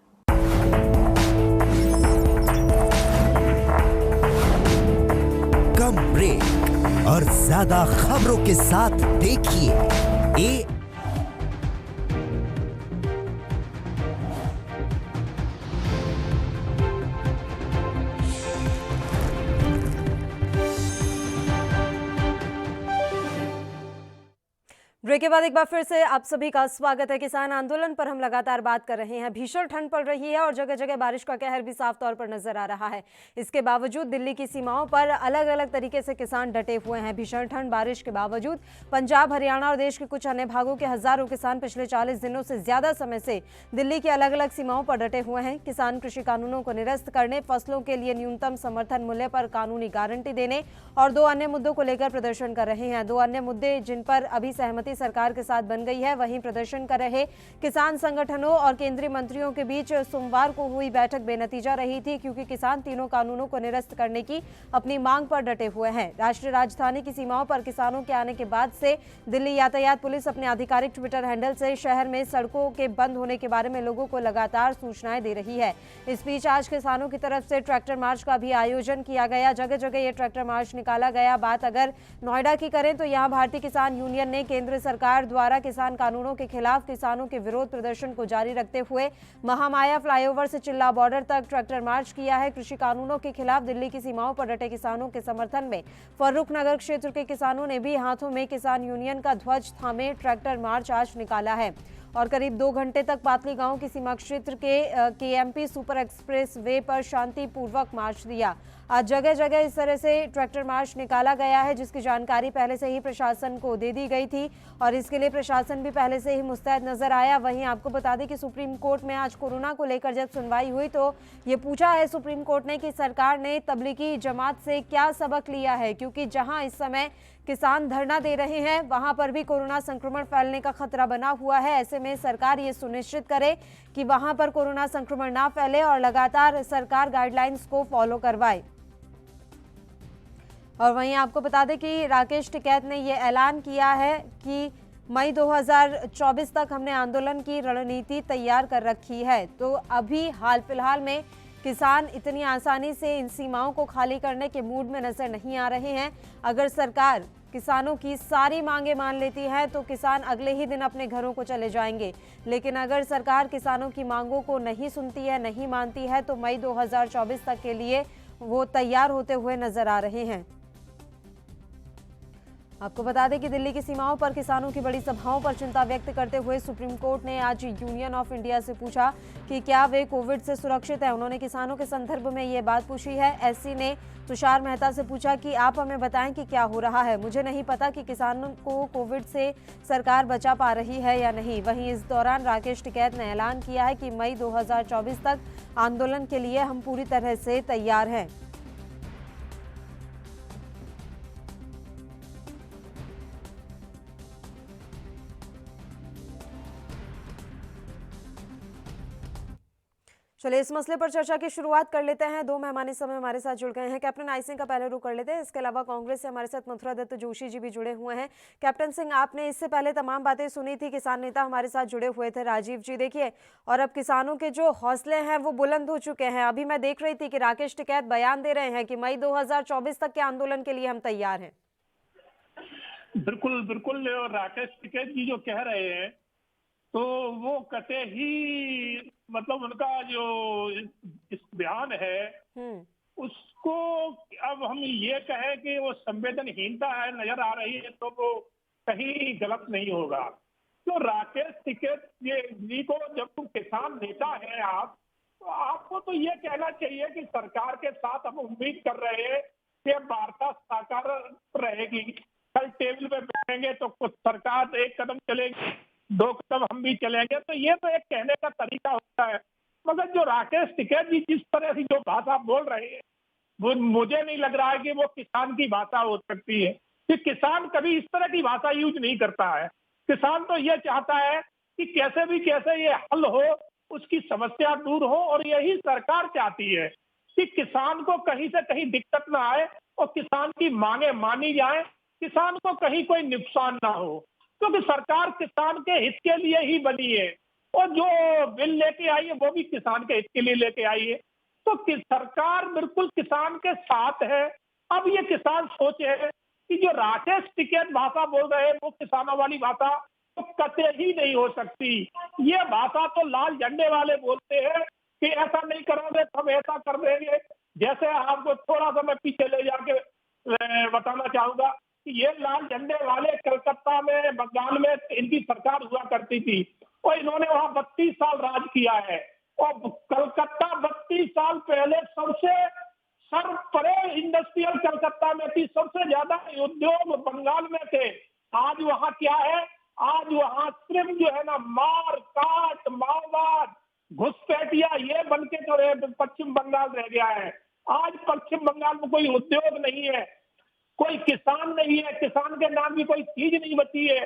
कम ब्रेक और ज्यादा खबरों के साथ देखिए ब्रेक के बाद एक बार फिर से आप सभी का स्वागत है। किसान आंदोलन पर हम लगातार बात कर रहे हैं। भीषण ठंड पड़ रही है और जगह जगह बारिश का कहर भी साफ तौर पर नजर आ रहा है। इसके बावजूद दिल्ली की सीमाओं पर अलग अलग तरीके से किसान डटे हुए हैं। भीषण ठंड बारिश के बावजूद पंजाब, हरियाणा और देश के कुछ अन्य भागों के हजारों किसान पिछले 40 दिनों से ज्यादा समय से दिल्ली की अलग अलग सीमाओं पर डटे हुए हैं। किसान कृषि कानूनों को निरस्त करने, फसलों के लिए न्यूनतम समर्थन मूल्य पर कानूनी गारंटी देने और 2 अन्य मुद्दों को लेकर प्रदर्शन कर रहे हैं। 2 अन्य मुद्दे जिन पर अभी सहमति सरकार के साथ बन गई है। वहीं प्रदर्शन कर रहे किसान संगठनों और केंद्रीय मंत्रियों के बीच सोमवार को हुई बैठक बेनतीजा रही थी, क्योंकि किसान तीनों कानूनों को निरस्त करने की अपनी मांग पर डटे हुए हैं। राष्ट्रीय राजधानी की सीमाओं पर किसानों के आने के बाद से दिल्ली यातायात पुलिस अपने आधिकारिक ट्विटर हैंडल से शहर में सड़कों के बंद होने के बारे में लोगों को लगातार सूचनाएं दे रही है। इस बीच आज किसानों की तरफ से ट्रैक्टर मार्च का भी आयोजन किया गया। जगह जगह ये ट्रैक्टर मार्च निकाला गया। बात अगर नोएडा की करें तो यहाँ भारतीय किसान यूनियन ने केंद्र सरकार द्वारा किसान कानूनों के खिलाफ किसानों के विरोध प्रदर्शन को जारी रखते हुए महामाया फ्लाईओवर से चिल्ला बॉर्डर तक ट्रैक्टर मार्च किया है। कृषि कानूनों के खिलाफ दिल्ली की सीमाओं पर डटे किसानों के समर्थन में फर्रुखनगर क्षेत्र के किसानों ने भी हाथों में किसान यूनियन का ध्वज थामे ट्रैक्टर मार्च आज निकाला है और करीब 2 घंटे तक पातली गांव की सीमा क्षेत्र के केएमपी सुपर एक्सप्रेस वे पर शांतिपूर्वक मार्च दिया। आज जगह जगह इस तरह से ट्रैक्टर मार्च निकाला गया है, जिसकी जानकारी पहले से ही प्रशासन को दे दी गई थी और इसके लिए प्रशासन भी पहले से ही मुस्तैद नजर आया। वहीं आपको बता दें कि सुप्रीम कोर्ट में आज कोरोना को लेकर जब सुनवाई हुई तो ये पूछा है सुप्रीम कोर्ट ने कि सरकार ने तबलीगी जमात से क्या सबक लिया है, क्योंकि जहां इस समय किसान धरना दे रहे हैं वहां पर भी कोरोना संक्रमण फैलने का खतरा बना हुआ है। ऐसे में सरकार ये सुनिश्चित करे कि वहां पर कोरोना संक्रमण ना फैले और लगातार सरकार गाइडलाइंस को फॉलो करवाए। और वहीं आपको बता दें कि राकेश टिकैत ने यह ऐलान किया है कि मई 2024 तक हमने आंदोलन की रणनीति तैयार कर रखी है। तो अभी हाल फिलहाल में किसान इतनी आसानी से इन सीमाओं को खाली करने के मूड में नजर नहीं आ रहे हैं। अगर सरकार किसानों की सारी मांगे मान लेती है तो किसान अगले ही दिन अपने घरों को चले जाएंगे, लेकिन अगर सरकार किसानों की मांगों को नहीं सुनती है, नहीं मानती है, तो मई 2024 तक के लिए वो तैयार होते हुए नजर आ रहे हैं। आपको बता दें कि दिल्ली की सीमाओं पर किसानों की बड़ी सभाओं पर चिंता व्यक्त करते हुए सुप्रीम कोर्ट ने आज यूनियन ऑफ इंडिया से पूछा कि क्या वे कोविड से सुरक्षित हैं। उन्होंने किसानों के संदर्भ में ये बात पूछी है। एससी ने तुषार मेहता से पूछा कि आप हमें बताएं कि क्या हो रहा है, मुझे नहीं पता कि किसानों को कोविड से सरकार बचा पा रही है या नहीं। वहीं इस दौरान राकेश टिकैत ने ऐलान किया है कि मई 2024 तक आंदोलन के लिए हम पूरी तरह से तैयार हैं। चलिए इस मसले पर चर्चा की शुरुआत कर लेते हैं। 2 मेहमान इस समय हमारे साथ जुड़ गए हैं। कैप्टन आई सिंह का पहले रुख कर लेते हैं। इसके अलावा कांग्रेस से हमारे साथ मथुरा दत्त जोशी जी भी जुड़े हुए हैं। कैप्टन सिंह, आपने इससे पहले तमाम बातें सुनी थी, किसान नेता हमारे साथ जुड़े हुए थे राजीव जी, देखिए, और अब किसानों के जो हौसले हैं वो बुलंद हो चुके हैं। अभी मैं देख रही थी कि राकेश टिकैत बयान दे रहे हैं कि मई 2024 तक के आंदोलन के लिए हम तैयार हैं। बिल्कुल बिल्कुल, राकेश टिकैत जी जो कह रहे हैं तो वो कते ही मतलब उनका जो इस बयान है उसको अब हम ये कहें कि वो संवेदनहीनता है नजर आ रही है तो वो कहीं गलत नहीं होगा। तो राकेश टिकैत जी को जब तुम किसान नेता हैं आप, तो आपको तो ये कहना चाहिए कि सरकार के साथ हम उम्मीद कर रहे हैं कि वार्ता साकार रहेगी। कल टेबल पे बैठेंगे तो कुछ सरकार एक कदम चलेगी, 2 कदम हम भी चलेंगे, तो ये तो एक कहने का तरीका होता है। मगर जो राकेश टिकैत जी जिस तरह से जो भाषा बोल रहे हैं वो मुझे नहीं लग रहा है कि वो किसान की भाषा हो सकती है, कि किसान कभी इस तरह की भाषा यूज नहीं करता है। किसान तो ये चाहता है कि कैसे भी कैसे ये हल हो, उसकी समस्या दूर हो, और यही सरकार चाहती है कि किसान को कहीं से कहीं दिक्कत ना आए और किसान की मांगे मानी जाए, किसान को कहीं कोई नुकसान ना हो, क्योंकि सरकार किसान के हित के लिए ही बनी है और जो बिल लेके आई है वो भी किसान के हित के लिए लेके आई है। तो सरकार बिल्कुल किसान के साथ है। अब ये किसान सोचे कि जो राकेश टिकैत भाषा बोल रहे हैं वो किसानों वाली भाषा तो कतई ही नहीं हो सकती। ये भाषा तो लाल झंडे वाले बोलते हैं कि ऐसा नहीं करोगे तो हम ऐसा कर देंगे। जैसे आपको थोड़ा सा मैं पीछे ले जाके बताना चाहूंगा कि ये लाल झंडे वाले कलकत्ता में, बंगाल में इनकी सरकार हुआ करती थी और इन्होंने वहां 32 साल राज किया है। और कलकत्ता 32 साल पहले सबसे सरपरे इंडस्ट्रियल कलकत्ता में थी, सबसे ज्यादा उद्योग बंगाल में थे। आज वहां क्या है? आज वहां सिर्फ जो है ना मार काट, माओवाद, घुसपैठिया ये बन के तो पश्चिम बंगाल रह गया है। आज पश्चिम बंगाल में कोई उद्योग नहीं है, कोई किसान नहीं है, किसान के नाम की कोई चीज नहीं बची है।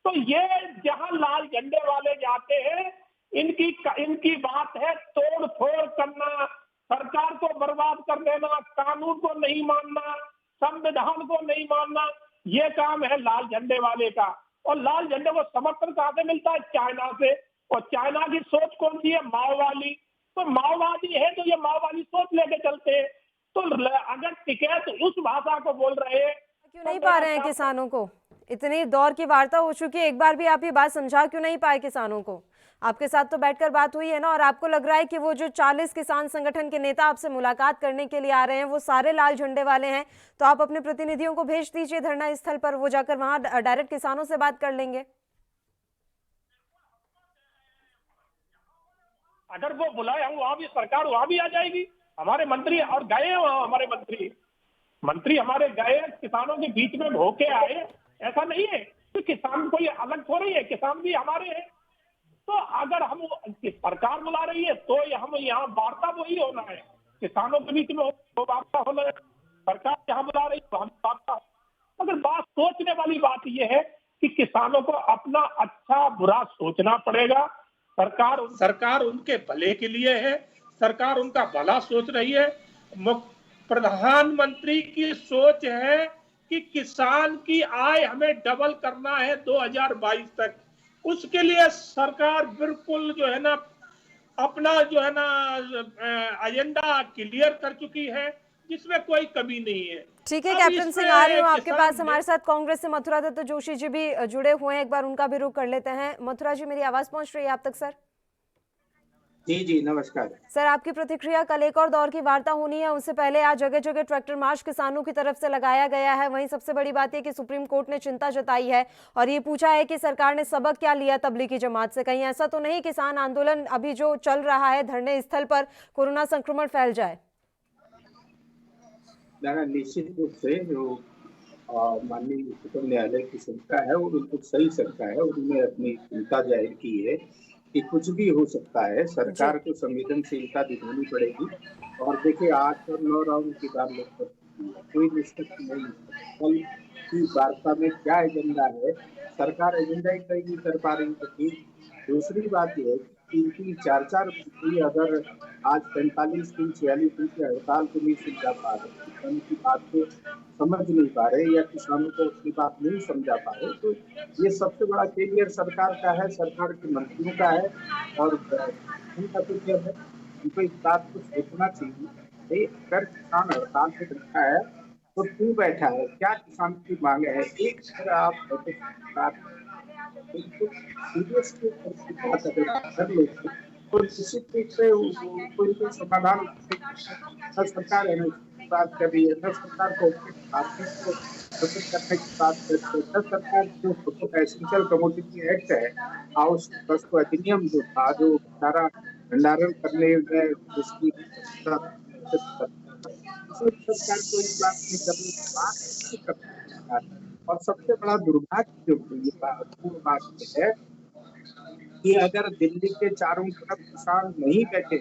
तो ये जहां लाल झंडे वाले जाते हैं इनकी बात है तोड़ फोड़ करना, सरकार को बर्बाद कर देना, कानून को नहीं मानना, संविधान को नहीं मानना, ये काम है लाल झंडे वाले का। और लाल झंडे को समर्थन कहां से मिलता है? चाइना से। और चाइना की सोच कौन सी है? माओवादी। तो माओवादी है तो ये माओवादी सोच लेके चलते हैं। तो अगर टिकैत उस भाषा को बोल रहे हैं, क्यों नहीं पा रहे हैं किसानों को इतनी दौर की वार्ता हो चुकी है, एक बार भी आप ये बात समझा क्यों नहीं पाए किसानों को? आपके साथ तो बैठकर बात हुई है ना, और आपको लग रहा है कि वो जो 40 किसान संगठन के नेता आपसे मुलाकात करने के लिए आ रहे हैं वो सारे लाल झंडे वाले हैं, तो आप अपने प्रतिनिधियों को भेज दीजिए धरना स्थल पर, वो जाकर वहां डायरेक्ट किसानों से बात कर लेंगे। अगर वो बुलाए हम वहां भी, सरकार वहां भी आ जाएगी। हमारे मंत्री और गए, हमारे मंत्री हमारे गए, किसानों के बीच में होके आए। ऐसा नहीं है कि किसान कोई अलग हो रही है, किसान भी हमारे हैं। तो अगर हम सरकार बुला रही है तो हम यहाँ वार्ता वही होना है, किसानों के बीच में वो वार्ता होना है। सरकार यहाँ बुला रही है तो हम वार्ता। मगर बात सोचने वाली बात यह है कि किसानों को अपना अच्छा बुरा सोचना पड़ेगा। सरकार उनके भले के लिए है, सरकार उनका भला सोच रही है। प्रधानमंत्री की सोच है कि किसान की आय हमें डबल करना है 2022 तक। उसके लिए सरकार बिल्कुल जो है ना अपना जो है ना एजेंडा क्लियर कर चुकी है, जिसमें कोई कमी नहीं है। ठीक है कैप्टन सिंह, आ रही हूँ आपके पास। हमारे साथ कांग्रेस से मथुरा दत्त जोशी जी भी जुड़े हुए हैं, एक बार उनका भी रुख कर लेते हैं। मथुरा जी, मेरी आवाज पहुंच रही है आप तक? सर जी नमस्कार सर, आपकी प्रतिक्रिया। कल एक और दौर की वार्ता होनी है, उससे पहले आज जगह जगह ट्रैक्टर मार्च किसानों की तरफ से लगाया गया है। वहीं सबसे बड़ी बात यह कि सुप्रीम कोर्ट ने चिंता जताई है और ये पूछा है कि सरकार ने सबक क्या लिया तबलीगी जमात से। कहीं ऐसा तो नहीं किसान आंदोलन अभी जो चल रहा है धरने स्थल पर, कोरोना संक्रमण फैल जाए? निश्चित रूप से जो माननीय उच्चतम न्यायालय की शंका है वो बिल्कुल सही शंका है। उन्होंने अपनी चिंता जाहिर की है कि कुछ भी हो सकता है, सरकार को संवेदनशीलता दिखानी पड़ेगी। और देखिए 8 और 9 राउंड की बात कोई निष्पक्ष नहीं। कल की वार्ता में क्या एजेंडा है, सरकार एजेंडा ही तय नहीं कर पा रही थी। दूसरी बात यह है कि 4-4 अगर आज 45 दिन 46 दिन की हड़ताल को नहीं सुलझा पा रहे, किसान की बात को समझ नहीं पा रहे या किसानों को अपनी बात नहीं समझा पा रहे, तो ये सबसे बड़ा फेलियर सरकार का है, सरकार के मंत्रियों का है और उनका फेलियर है। उनको इस बात को सोचना चाहिए अगर किसान हड़ताल पे बैठा है तो क्यों बैठा है, क्या किसान की मांग है। एक तरह आप और निश्चित रूप से कोई समाधान सरकार है बात कर रही है, सरकार को करने की बात करते हैं। सरकार जो एसेंशियल कमोडिटी एक्ट है, हाउस वस्तु अधिनियम जो था, जो सारा भंडारण करने में जिसकी सरकार को इस बात नहीं करने की बात। और सबसे बड़ा दुर्भाग्य जो ये बात है कि अगर दिल्ली के चारों तरफ किसान नहीं बैठे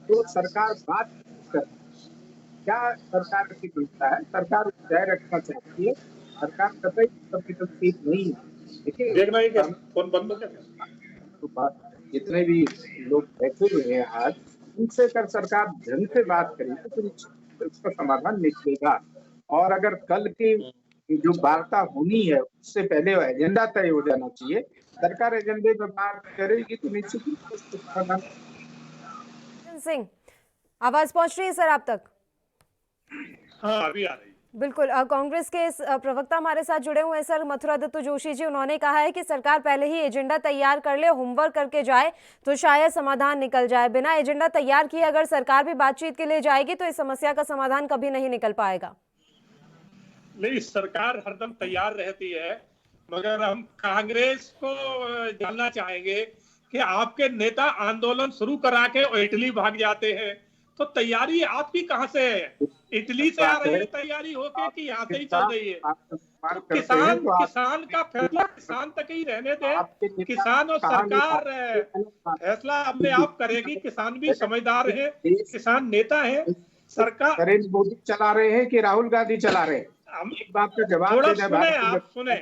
तो सरकार बात कर, क्या सरकार की चिंता है, सरकार तय रखना चाहती है, सरकार कतई संवेदनशील नहीं है। देखिए फोन बंद हो गया तो बात जितने भी लोग बैठे हुए हैं आज, उनसे अगर सरकार ढंग से बात करेगी तो इसका समाधान निकलेगा। और अगर कल की जो वार्ता होनी है उससे पहले एजेंडा तय हो जाना चाहिए। सरकार एजेंडे पर बात करेगी तो निश्चित रूप से समाधान। सिंह, आवाज पहुंच रही है सर आप तक? हाँ, अभी आ रही है। बिल्कुल। कांग्रेस के इस प्रवक्ता हमारे साथ जुड़े हुए हैं सर, मथुरा दत्त जोशी जी। उन्होंने कहा है कि सरकार पहले ही एजेंडा तैयार कर ले, होमवर्क करके जाए तो शायद समाधान निकल जाए। बिना एजेंडा तैयार किए अगर सरकार भी बातचीत के लिए जाएगी तो इस समस्या का समाधान कभी नहीं निकल पाएगा। नहीं, सरकार हरदम तैयार रहती है, मगर हम कांग्रेस को जानना चाहेंगे कि आपके नेता आंदोलन शुरू करा के इटली भाग जाते हैं, तो तैयारी आपकी कहाँ से है? इटली से आ रही है तैयारी होके कि यहाँ से ही चल रही है? तो किसान का फैसला किसान तक ही रहने दे। किसान और सरकार फैसला अपने आप करेगी। किसान भी समझदार है, किसान नेता है। सरकार नरेंद्र मोदी चला रहे हैं कि राहुल गांधी चला रहे हैं? हम एक बात का जवाब सुने।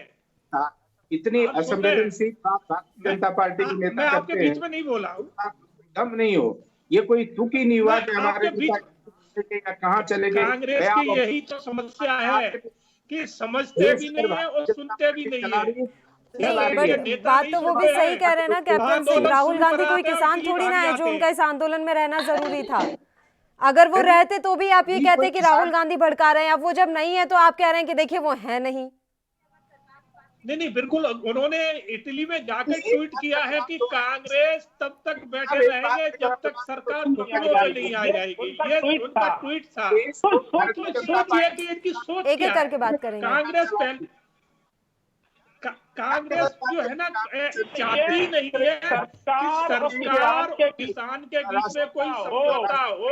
इतनी असंवेदनशील बात भारतीय जनता पार्टी के नेता आपके बीच में नहीं बोला हूँ, दम नहीं हो। ये कोई दुख ही नहीं हुआ कि हमारे कहाँ चले गए। कांग्रेस की यही तो समस्या है कि समझते भी नहीं है और सुनते भी नहीं है। बात तो वो भी सही कह रहे हैं ना कैप्टन सिंह, राहुल गांधी कोई किसान थोड़ी ना है जो उनका इस आंदोलन में रहना जरूरी था। अगर वो रहते तो भी आप ये कहते कि राहुल गांधी भड़का रहे हैं। अब वो जब नहीं है तो आप कह रहे हैं कि देखिए वो है नहीं। नहीं, बिल्कुल। उन्होंने इटली में जाकर ट्वीट किया है कि कांग्रेस तब तक बैठे रहेंगे जब तक सरकार घुटनों पे नहीं आ जाएगी। ये उनका ट्वीट था। सोचिए कि इनकी सोच एक एक करके बात करेंगे। कांग्रेस जो है ना चाहती नहीं है कि सरकार और किसान के बीच में कोई समझौता हो।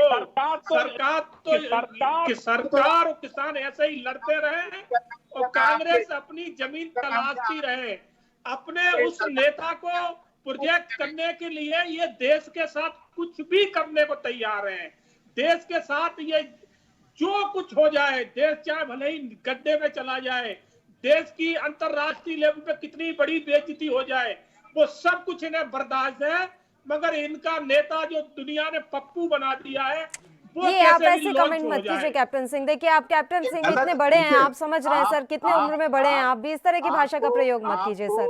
सरकार और किसान ऐसे ही लड़ते रहे और कांग्रेस अपनी जमीन तलाशती रहे। अपने उस नेता को प्रोजेक्ट करने के लिए ये देश के साथ कुछ भी करने को तैयार है। देश के साथ ये जो कुछ हो जाए, देश चाहे भले ही गड्ढे में चला जाए, देश की अंतरराष्ट्रीय लेवल पे कितनी बड़ी बेइज्जती हो जाए, वो सब कुछ इन्हें बर्दाश्त है। मगर इनका नेता जो दुनिया ने पप्पू बना दिया है, वो ये आप ऐसे कमेंट मत कीजिए कैप्टन सिंह। देखिए आप कैप्टन सिंह इतने बड़े हैं, आप समझ रहे हैं सर, कितने उम्र में बड़े हैं आप भी, इस तरह की भाषा का प्रयोग मत कीजिए सर।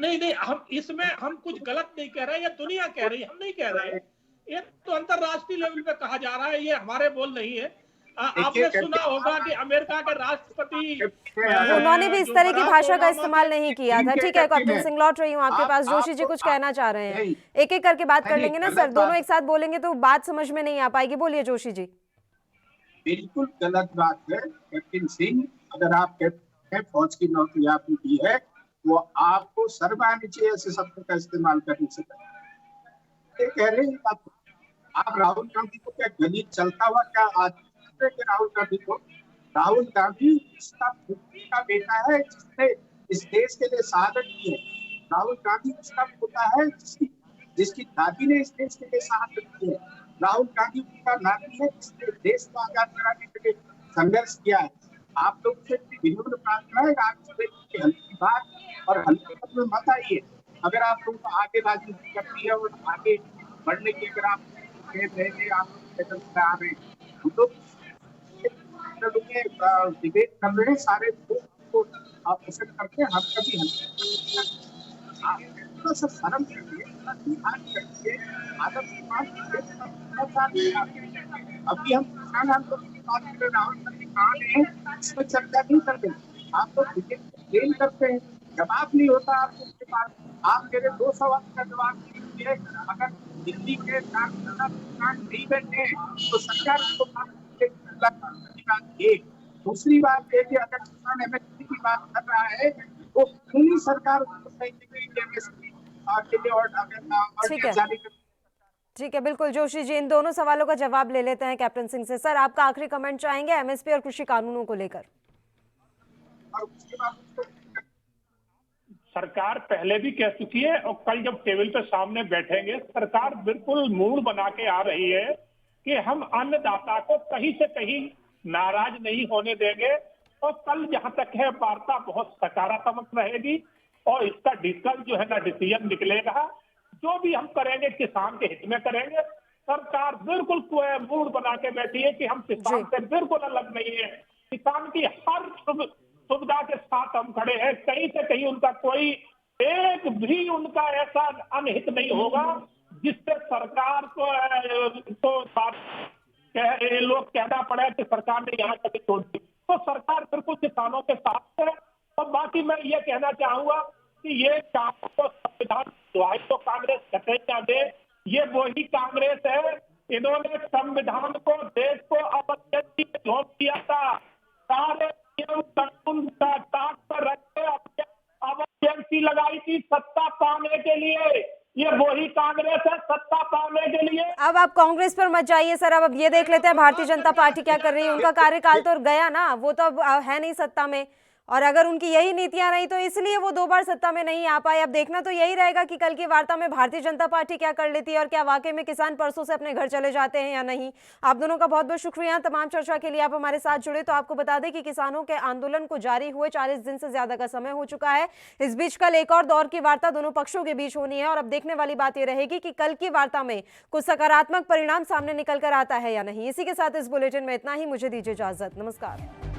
नहीं, हम इसमें हम कुछ गलत नहीं कह रहे, ये दुनिया कह रही है, हम नहीं कह रहे। ये तो अंतरराष्ट्रीय लेवल पे कहा जा रहा है, ये हमारे बोल नहीं है। आपने सुना होगा कि अमेरिका के राष्ट्रपति, उन्होंने भी इस तरह की भाषा का इस्तेमाल नहीं किया था। ठीक है कैप्टन सिंह, लौट रही हूँ आपके पास। जोशी जी कुछ कहना चाह रहे हैं, एक एक करके बात कर लेंगे ना सर, दोनों एक साथ बोलेंगे तो बात समझ में नहीं आ पाएगी। बोलिए जोशी जी। बिल्कुल गलत बात है कैप्टन सिंह। अगर आप कहते हैं फौज की नौकरी आपने की है, वो आपको शर्म आनी चाहिए ऐसे शब्द का इस्तेमाल करने से। कह रहे हैं आप राहुल गांधी को क्या गणित चलता हुआ क्या आज राहुल गांधी को? राहुल गांधी उसका का बेटा है जिसने इस देश के लिए शहादत की है। राहुल गांधी उसका पोता है जिसकी दादी ने इस देश के लिए शहादत की है। राहुल गांधी उनका नाती है जिसने देश को आजाद कराने के लिए संघर्ष किया है। आप लोग से विनम्र प्रार्थना है, राजनीति हल्की बात और हल्के पद में मत आइए। अगर आप लोगों को आगे राजनीति करनी है और आगे बढ़ने की अगर आप आ रहे हैं, डिबेट कर रहे हैं, सारे को आप पसंद करते हैं, हम कभी थोड़ा सा शर्म करिए, ध्यान करिए, आदर सम्मान। अभी हम किसान आंदोलन की बात कर रहे, राहुल गांधी कहाँ है इसमें चर्चा नहीं करते। आप लोग ब्लेम करते हैं, जवाब नहीं होता आपके पास। आप मेरे 2 सवाल का जवाब दीजिए। अगर दिल्ली के किसान नहीं बैठे तो सरकार को एक। दूसरी बात है कि अगर किसान एमएसपी की बात कर रहा है तो पूरी सरकार ठीक है, बिल्कुल जोशी जी, इन दोनों सवालों का जवाब ले लेते हैं कैप्टन सिंह से। सर आपका आखिरी कमेंट चाहेंगे एमएसपी और कृषि कानूनों को लेकर? सरकार पहले भी कह चुकी है और कल जब टेबल पे सामने बैठेंगे, सरकार बिल्कुल मूड बना के आ रही है कि हम अन्नदाता को कहीं से कहीं नाराज नहीं होने देंगे। और कल जहां तक है वार्ता बहुत सकारात्मक रहेगी और इसका डिस्कस जो है ना डिसीजन निकलेगा। जो भी हम करेंगे किसान के हित में करेंगे। सरकार बिल्कुल मूड बना के बैठी है कि हम किसान से बिल्कुल अलग नहीं है, किसान की हर सुविधा के साथ हम खड़े हैं। कहीं से कहीं उनका कोई एक भी उनका ऐसा अनहित नहीं होगा जिससे सरकार को लोग कहना पड़े कि सरकार ने यहाँ कभी छोड़ दी। तो सरकार बिल्कुल किसानों के साथ है। और बाकी मैं ये कहना चाहूंगा कि ये काम को संविधान दुआई तो कांग्रेस कटे क्या दे, ये वही कांग्रेस है। इन्होंने संविधान को देश को अवज्ञा झोंक दिया था, सारे नियम कानून का ताक पर रखे अवज्ञा लगाई थी सत्ता पाने के लिए। ये वही कांग्रेस है सत्ता पाने के लिए। अब आप कांग्रेस पर मत जाइए सर, अब ये देख लेते हैं भारतीय जनता पार्टी क्या कर रही है। उनका कार्यकाल तो गया ना, वो तो अब है नहीं सत्ता में, और अगर उनकी यही नीतियां रही तो इसलिए वो 2 बार सत्ता में नहीं आ पाए। अब देखना तो यही रहेगा कि कल की वार्ता में भारतीय जनता पार्टी क्या कर लेती है और क्या वाकई में किसान परसों से अपने घर चले जाते हैं या नहीं। आप दोनों का बहुत बहुत शुक्रिया तमाम चर्चा के लिए आप हमारे साथ जुड़े। तो आपको बता दें कि किसानों के आंदोलन को जारी हुए 40 दिन से ज्यादा का समय हो चुका है। इस बीच कल एक और दौर की वार्ता दोनों पक्षों के बीच होनी है और अब देखने वाली बात यह रहेगी कि कल की वार्ता में कुछ सकारात्मक परिणाम सामने निकल कर आता है या नहीं। इसी के साथ इस बुलेटिन में इतना ही, मुझे दीजिए इजाजत, नमस्कार।